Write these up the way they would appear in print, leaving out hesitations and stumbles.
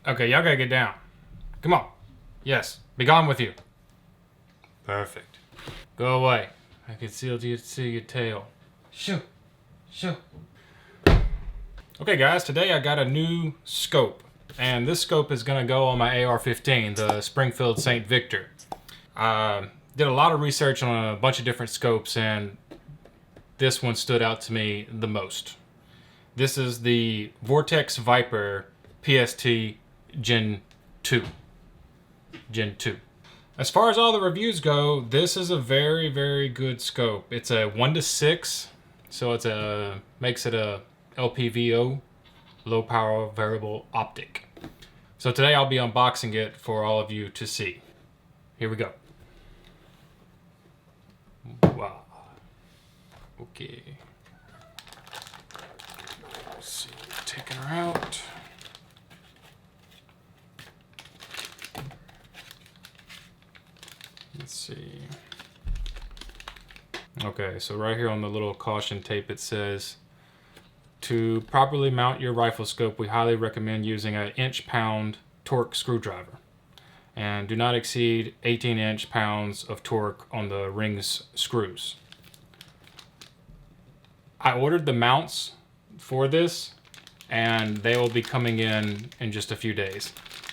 Okay, y'all gotta get down. Come on. Yes, be gone with you. Perfect. Go away. I can see your tail. Shoo. Shoo. Okay guys, today I got a new scope. And this scope is gonna go on my AR-15, the Springfield St. Victor. Did a lot of research on a bunch of different scopes and this one stood out to me the most. This is the Vortex Viper PST Gen 2. Gen 2. As far as all the reviews go, this is a very, very good scope. It's a 1:6, so makes it a LPVO, low power variable optic. So today I'll be unboxing it for all of you to see. Here we go. Wow. Okay. Let's see, taking her out. Let's see. Okay, so right here on the little caution tape it says, to properly mount your rifle scope, we highly recommend using an inch-pound torque screwdriver. And do not exceed 18 inch-pounds of torque on the rings screws. I ordered the mounts for this, and they will be coming in just a few days.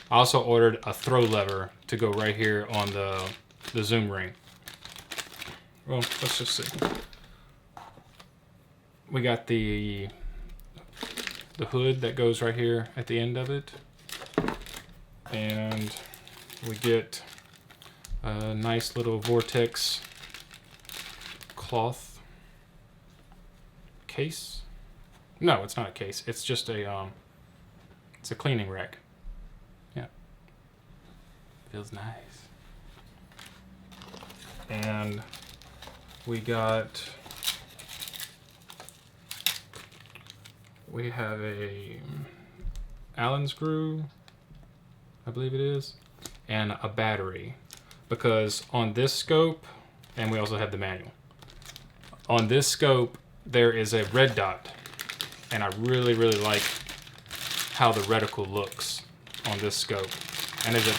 I also ordered a throw lever to go right here on the zoom ring. Well, let's just see. We got the hood that goes right here at the end of it. And we get a nice little Vortex cloth case. No, it's not a case. It's just it's a cleaning rack. Yeah. Feels nice. And we have a Allen screw, I believe it is, and a battery. Because on this scope, and we also have the manual. On this scope, there is a red dot, and I really, really like how the reticle looks on this scope. And there's a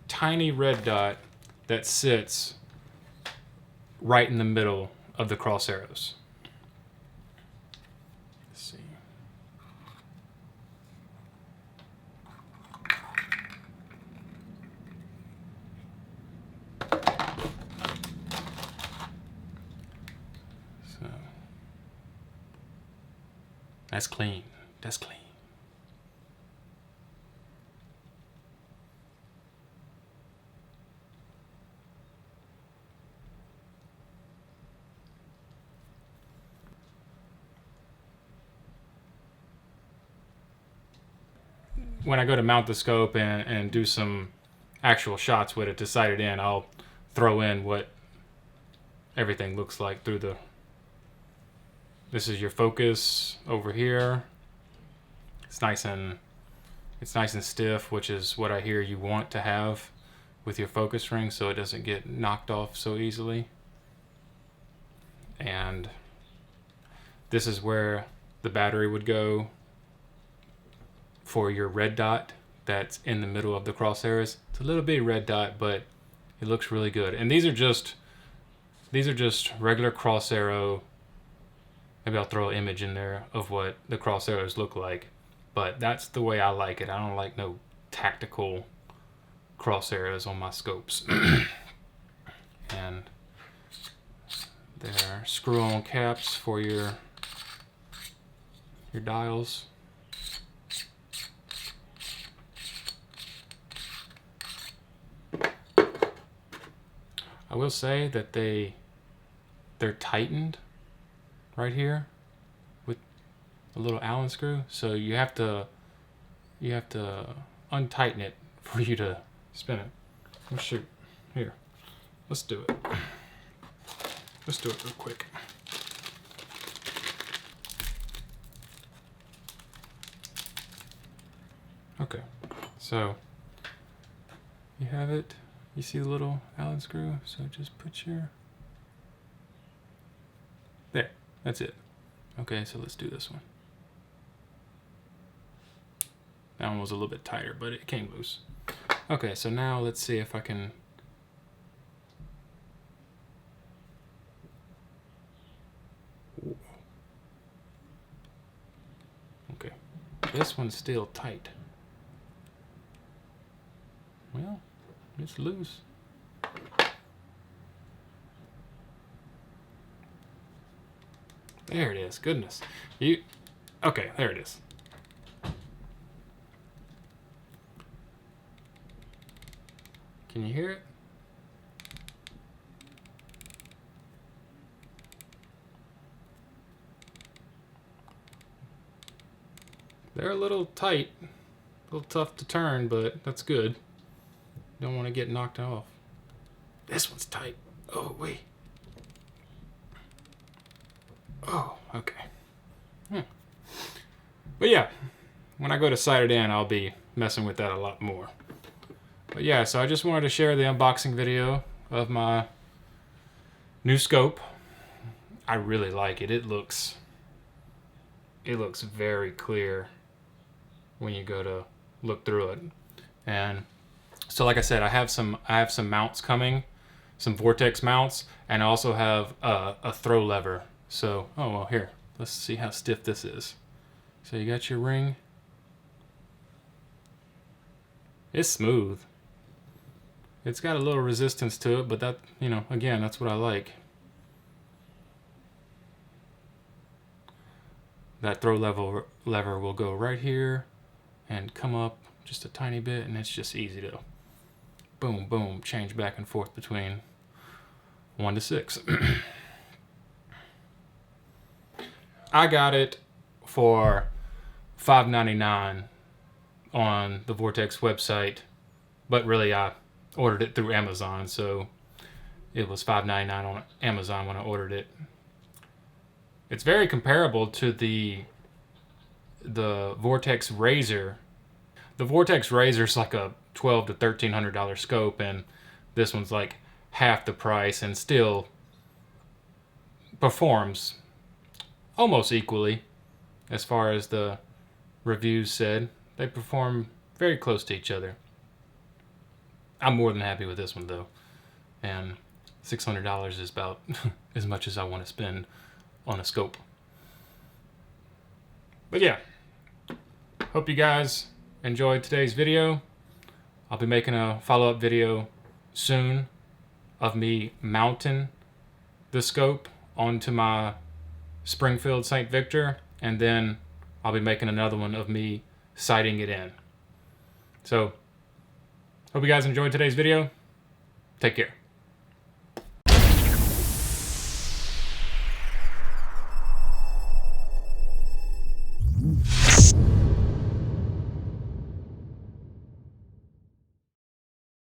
tiny red dot that sits right in the middle of the cross arrows. Let's see. So that's clean. That's clean. When I go to mount the scope and do some actual shots with it to sight it in, I'll throw in what everything looks like through the... This is your focus over here. It's nice and stiff, which is what I hear you want to have with your focus ring so it doesn't get knocked off so easily. And this is where the battery would go for your red dot that's in the middle of the crosshairs. It's a little bitty red dot, but it looks really good. And these are just regular cross arrow. Maybe I'll throw an image in there of what the cross arrows look like. But that's the way I like it. I don't like no tactical cross arrows on my scopes. And there are screw-on caps for your dials. I will say that they're tightened right here with a little Allen screw, so you have to untighten it for you to spin it. Oh shoot, here, let's do it. Let's do it real quick. Okay, so you have it. You see the little Allen screw? So just put your... There, that's it. Okay, so let's do this one. That one was a little bit tighter, but it came loose. Okay, so now let's see if I can... Ooh. Okay, this one's still tight. Well, it's loose. There it is. Goodness. Okay, there it is. Can you hear it? They're a little tight, a little tough to turn, but that's good. Don't want to get knocked off. This one's tight. Oh, wait. Oh, okay. But yeah, when I go to sight it in, I'll be messing with that a lot more. But yeah, so I just wanted to share the unboxing video of my new scope. I really like it. It looks very clear when you go to look through it. And so like I said, I have some mounts coming, some Vortex mounts, and I also have a throw lever. So, oh well, here, let's see how stiff this is. So you got your ring. It's smooth. It's got a little resistance to it, but that, you know, again, that's what I like. That throw lever will go right here and come up just a tiny bit, and it's just easy to boom, boom, change back and forth between 1 to 6. I got it for $5.99 on the Vortex website, but really I ordered it through Amazon, so it was $5.99 on Amazon when I ordered it. It's very comparable to the Vortex Razor. The Vortex Razor is like a $1,200 to $1,300 scope, and this one's like half the price and still performs almost equally as far as the reviews said. They perform very close to each other. I'm more than happy with this one though, and $600 is about as much as I want to spend on a scope. But yeah, hope you guys enjoyed today's video. I'll be making a follow-up video soon of me mounting the scope onto my Springfield St. Victor, and then I'll be making another one of me sighting it in. So, hope you guys enjoyed today's video. Take care.